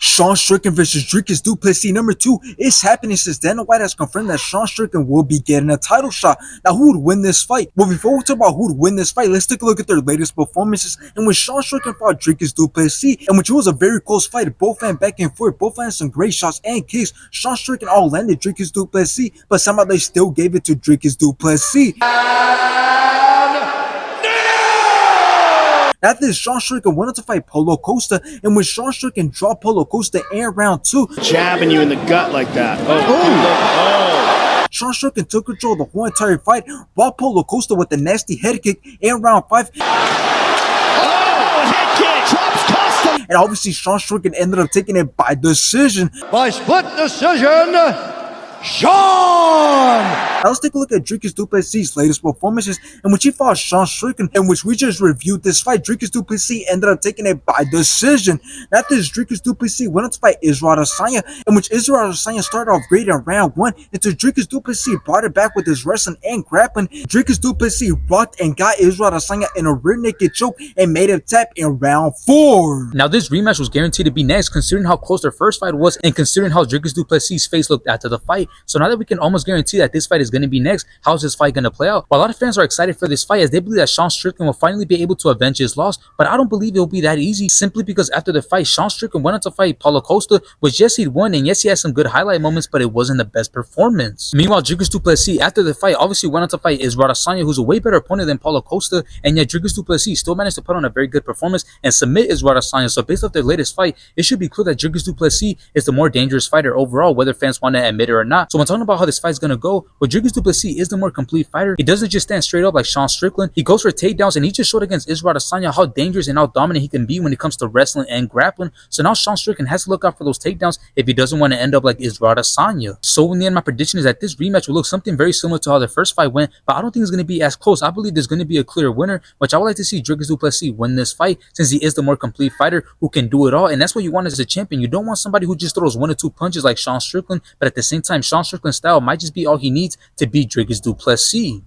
Sean Strickland versus Dricus Du Plessis number 2 is happening since Dana White has confirmed that Sean Strickland will be getting a title shot. Now, who would win this fight? Well, before we talk about who would win this fight, let's take a look at their latest performances in which Sean Strickland fought Dricus Du Plessis, in which it was a very close fight. Both went back and forth, both had some great shots and kicks. Sean Strickland all landed Dricus Du Plessis, but somehow they still gave it to Dricus Du Plessis. After this, Sean Strickland went on to fight Paulo Costa, in which Sean Strickland dropped Paulo Costa in round 2. Jabbing you in the gut like that. Oh. Sean Strickland took control of the whole entire fight, while Paulo Costa with a nasty head kick in round 5. Head kick. Drops Costa. And obviously, Sean Strickland ended up taking it by decision. By split decision, Sean! Now let's take a look at Dricus Du Plessis' latest performances in which he fought Sean Strickland, in which we just reviewed this fight. Dricus Du Plessis ended up taking it by decision. After this, Dricus Du Plessis went on to fight Israel Adesanya, in which Israel Adesanya started off great in round 1 until Dricus Du Plessis brought it back with his wrestling and grappling. Dricus Du Plessis rocked and got Israel Adesanya in a rear naked choke and made him tap in round 4. Now this rematch was guaranteed to be next, considering how close their first fight was and considering how Dricus Du Plessis' face looked after the fight. So now that we can almost guarantee that this fight is going to be next, how's this fight going to play out? Well, a lot of fans are excited for this fight as they believe that Sean Strickland will finally be able to avenge his loss, but I don't believe it'll be that easy, simply because after the fight, Sean Strickland went on to fight Paulo Costa, which yes, he'd won, and yes, he had some good highlight moments, but it wasn't the best performance. Meanwhile, Dricus Du Plessis, after the fight, obviously went on to fight Israel Adesanya, who's a way better opponent than Paulo Costa, and yet Dricus Du Plessis still managed to put on a very good performance and submit Israel Adesanya. So based off their latest fight, it should be clear that Dricus Du Plessis is the more dangerous fighter overall, whether fans want to admit it or not. So when talking about how this fight's going to go, well, Dricus Du Plessis is the more complete fighter. He doesn't just stand straight up like Sean Strickland. He goes for takedowns, and he just showed against Israel Adesanya how dangerous and how dominant he can be when it comes to wrestling and grappling. So now Sean Strickland has to look out for those takedowns if he doesn't want to end up like Israel Adesanya. So in the end, my prediction is that this rematch will look something very similar to how the first fight went, but I don't think it's going to be as close. I believe there's going to be a clear winner, which I would like to see Dricus Du Plessis win this fight, since he is the more complete fighter who can do it all, and that's what you want as a champion. You don't want somebody who just throws 1 or 2 punches like Sean Strickland, but at the same time, Sean Strickland's style might just be all he needs to beat Dricus Du Plessis.